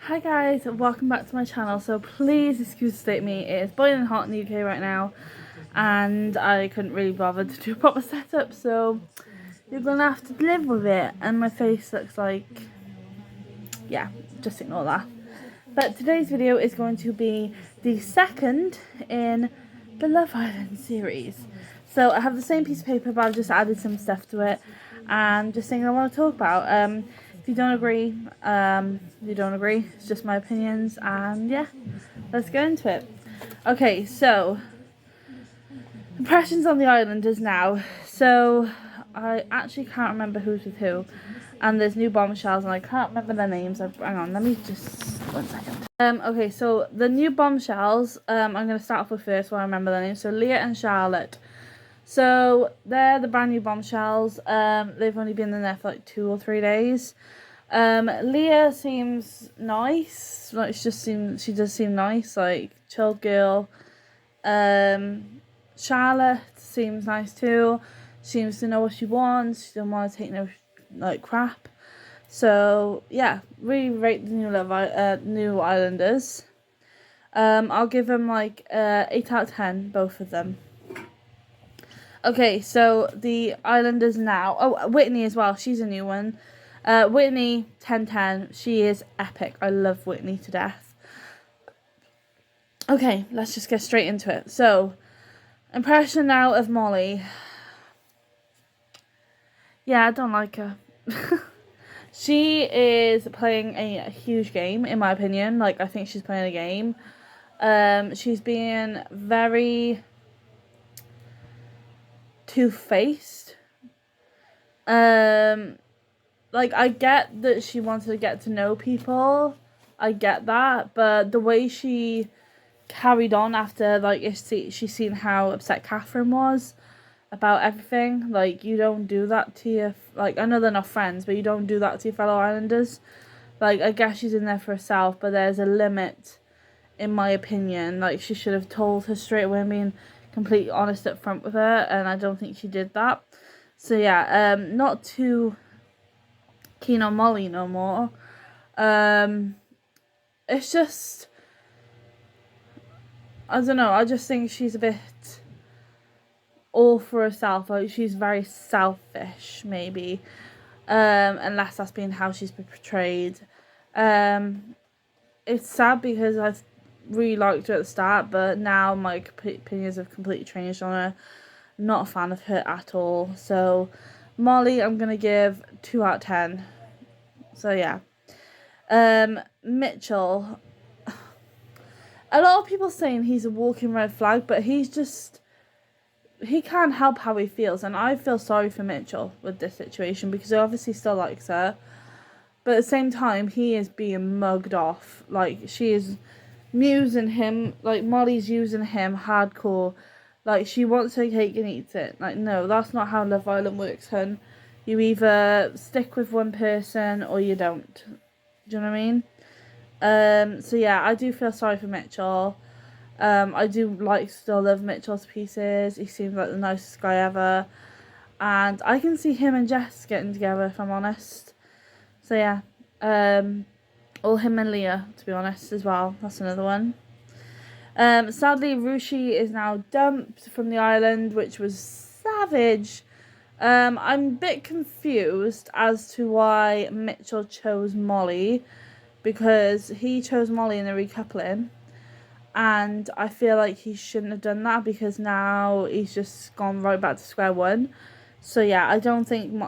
Hi guys, welcome back to my channel. So please excuse the state of me, it is boiling hot in the UK right now and I couldn't really bother to do a proper setup, so you're gonna have to live with it. And my face looks like, yeah, just ignore that. But today's video is going to be the second in the Love Island series. So I have the same piece of paper, but I've just added some stuff to it and just things I want to talk about. If you don't agree, you don't agree. It's just my opinions, and yeah, let's get into it. Okay, so impressions on the islanders now. So I actually can't remember who's with who, and there's new bombshells and I can't remember their names. Hang on, let me just 1 second. Okay, so the new bombshells, I'm going to start off with first while I remember their names. So Leah and Charlotte. So they're the brand new bombshells. They've only been in there for like 2 or 3 days. Leah seems nice. Like she does seem nice, like chilled girl. Charlotte seems nice too. Seems to know what she wants. She don't want to take no like crap. So yeah, really rate the new Islanders. I'll give them like 8 out of 10, both of them. Okay, so the Islanders now. Oh, Whitney as well. She's a new one. Whitney, 10/10. She is epic. I love Whitney to death. Okay, let's just get straight into it. So, impression now of Molly. Yeah, I don't like her. She is playing a huge game, in my opinion. Like, I think she's playing a game. She's being very two-faced. Like, I get that she wanted to get to know people. I get that. But the way she carried on after, like, she seen how upset Catherine was about everything. Like, you don't do that to your... Like, I know they're not friends, but you don't do that to your fellow Islanders. Like, I guess she's in there for herself, but there's a limit, in my opinion. Like, she should have told her straight away and been completely honest up front with her, and I don't think she did that. So, yeah, not too keen on Molly no more. It's just... I don't know, I just think she's a bit all for herself. Like, she's very selfish, maybe. Unless that's been how she's been portrayed. It's sad because I really liked her at the start, but now my opinions have completely changed on her. Not a fan of her at all. So, Molly, I'm going to give 2 out of 10. So, yeah. Mitchell. A lot of people saying he's a walking red flag, but he's just... He can't help how he feels, and I feel sorry for Mitchell with this situation because he obviously still likes her. But at the same time, he is being mugged off. Like, she is using him, like, Molly's using him hardcore. Like, she wants her cake and eats it. Like, no, that's not how Love Island works, hun. You either stick with one person or you don't. Do you know what I mean? So yeah, I do feel sorry for Mitchell. I do still love Mitchell to pieces. He seems like the nicest guy ever. And I can see him and Jess getting together, if I'm honest. So yeah. Or him and Leah, to be honest, as well. That's another one. Sadly, Rushi is now dumped from the island, which was savage. I'm a bit confused as to why Mitchell chose Molly, because he chose Molly in the recoupling, and I feel like he shouldn't have done that because now he's just gone right back to square one. So yeah, I don't think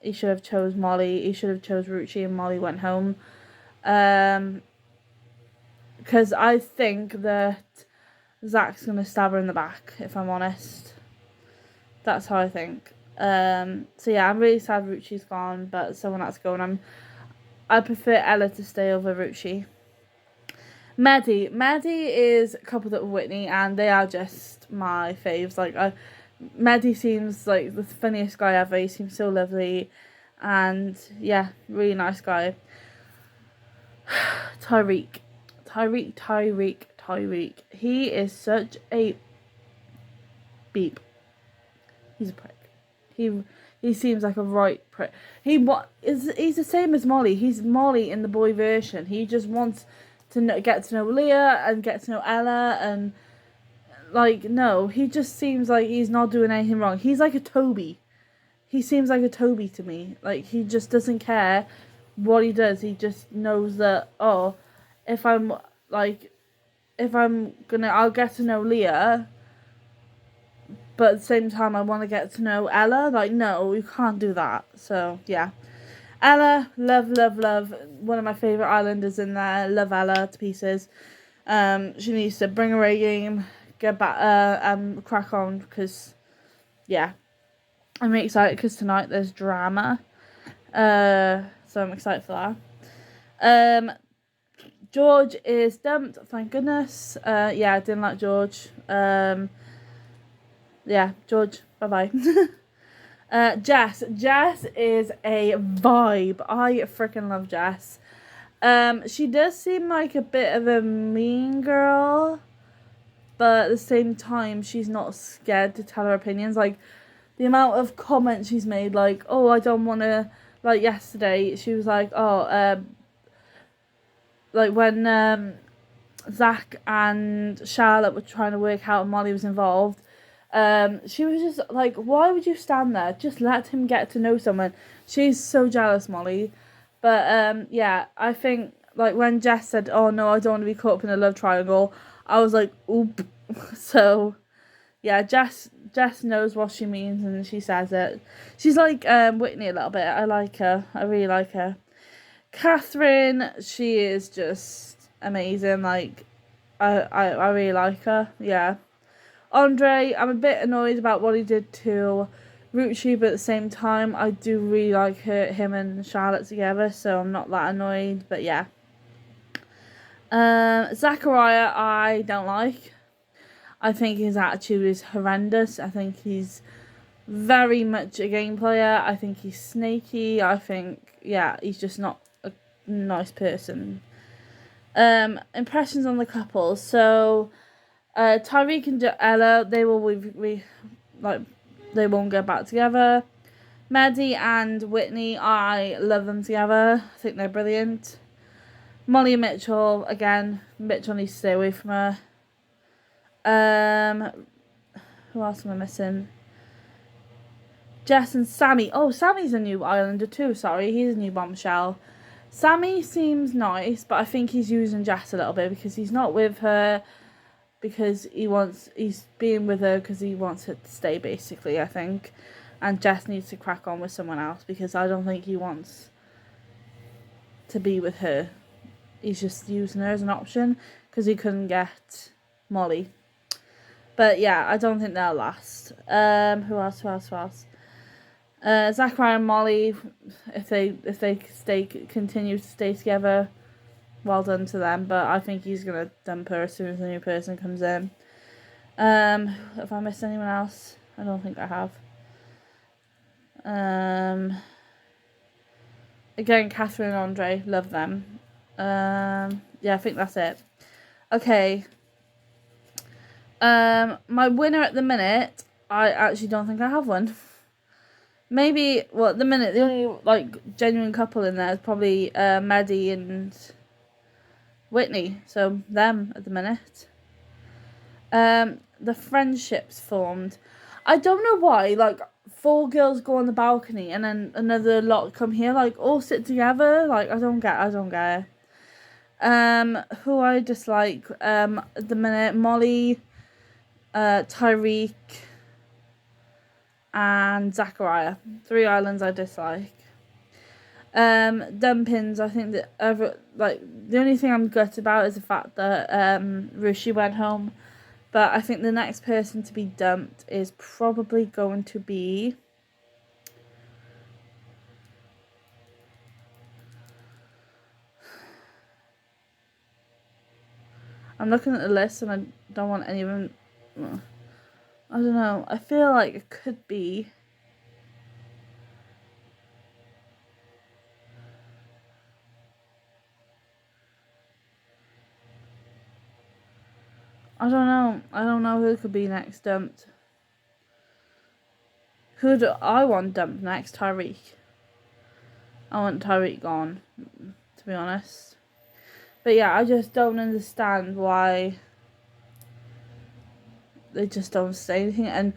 he should have chose Molly. He should have chose Ruchi and Molly went home. Because I think that Zach's going to stab her in the back, if I'm honest. That's how I think. So yeah, I'm really sad Ruchi's gone, but someone else going. I prefer Ella to stay over Ruchi. Maddie is coupled up with Whitney, and they are just my faves. Like, Maddie seems like the funniest guy ever. He seems so lovely, and yeah, really nice guy. Tyreek. He is such a beep. He's a prick. He seems like a right prick. He's the same as Molly. He's Molly in the boy version. He just wants to get to know Leah and get to know Ella, and like, no, he just seems like he's not doing anything wrong. He's like a Toby. He seems like a Toby to me. Like, he just doesn't care what he does. He just knows that, oh, if I'm like, I'll get to know Leah, but at the same time, I want to get to know Ella. Like, no, you can't do that. So, yeah. Ella, love, love, love. One of my favourite islanders in there. Love Ella to pieces. She needs to bring her A game, get back, and crack on, because, yeah. I'm excited because tonight there's drama. So I'm excited for that. George is dumped, thank goodness. Yeah, I didn't like George. Yeah, George, bye-bye. Jess. Jess is a vibe. I freaking love Jess. She does seem like a bit of a mean girl, but at the same time, she's not scared to tell her opinions. Like, the amount of comments she's made, like, oh, I don't want to, like, yesterday, she was like, oh, like, when, Zach and Charlotte were trying to work out and Molly was involved, she was just like, why would you stand there? Just let him get to know someone. She's so jealous, Molly. But, yeah, I think, like, when Jess said, oh, no, I don't want to be caught up in a love triangle, I was like, oop. So, yeah, Jess knows what she means and she says it. She's like Whitney a little bit. I like her. I really like her. Catherine, she is just amazing. Like, I really like her. Yeah. Andre, I'm a bit annoyed about what he did to Ruchi, but at the same time, I do really like him and Charlotte together, so I'm not that annoyed. But yeah. Zachariah, I don't like. I think his attitude is horrendous. I think he's very much a game player. I think he's snaky. I think, yeah, he's just not a nice person. Impressions on the couple. So, Tyreek and Ella, they won't get back together. Maddie and Whitney, I love them together. I think they're brilliant. Molly and Mitchell, again, Mitchell needs to stay away from her. Who else am I missing? Jess and Sammy. Oh, Sammy's a new Islander too, sorry. He's a new bombshell. Sammy seems nice, but I think he's using Jess a little bit because he's not with her because he's being with her because he wants her to stay, basically, I think. And Jess needs to crack on with someone else because I don't think he wants to be with her. He's just using her as an option because he couldn't get Molly. But yeah, I don't think they'll last. Who else? Zachariah and Molly, if they continue to stay together, well done to them. But I think he's gonna dump her as soon as the new person comes in. Have I missed anyone else? I don't think I have. Again, Catherine and Andre, love them. Yeah, I think that's it. Okay. My winner at the minute, I actually don't think I have one. Maybe, well, at the minute, the only, like, genuine couple in there is probably Maddie and Whitney. So, them at the minute. The friendships formed. I don't know why, like, 4 girls go on the balcony and then another lot come here, like, all sit together. Like, I don't get it. Who I dislike, at the minute, Molly, Tyreek, and Zachariah. 3 islands I dislike. Dumpins, I think that the only thing I'm gutted about is the fact that Rushi went home. But I think the next person to be dumped is probably going to be I'm looking at the list and I don't want any of them. I don't know. I feel like it could be I don't know who could be next dumped. Who do I want dumped next? Tyreek. I want Tyreek gone, to be honest. But yeah, I just don't understand why they just don't say anything. And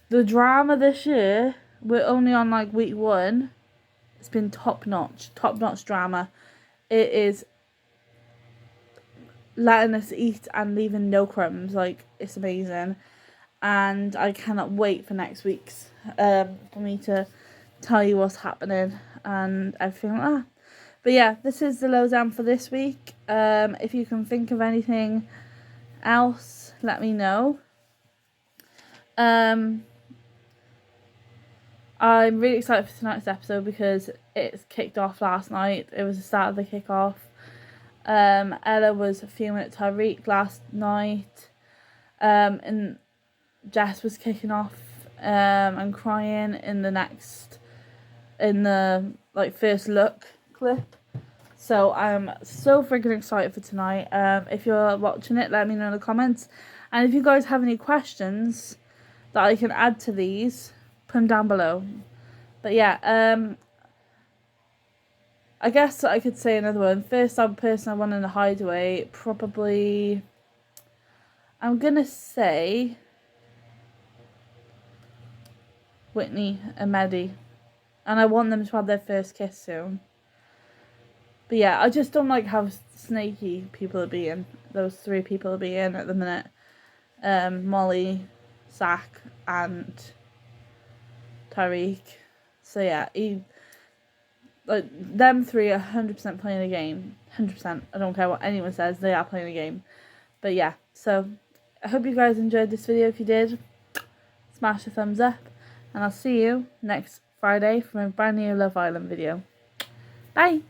the drama this year, we're only on like week 1. It's been top notch drama. It is letting us eat and leaving no crumbs. Like, it's amazing. And I cannot wait for next week's for me to tell you what's happening and everything like that. But yeah, this is the lowdown for this week. If you can think of anything else, let me know. I'm really excited for tonight's episode because it's kicked off last night. It was the start of the kickoff. Ella was fuming at Tyreek last night. And Jess was kicking off and crying in the first look clip. So I'm so freaking excited for tonight. If you're watching it, let me know in the comments. And if you guys have any questions that I can add to these, put them down below. But yeah, I guess I could say another one. First person I want in the hideaway, probably, I'm gonna say Whitney and Maddie. And I want them to have their first kiss soon. But yeah, I just don't like how snaky people are being. Those 3 people are being at the minute. Molly, Zach, and Tyreek. So yeah, them 3 are 100% playing a game. 100%. I don't care what anyone says. They are playing a game. But yeah, so I hope you guys enjoyed this video. If you did, smash the thumbs up. And I'll see you next Friday for a brand new Love Island video. Bye!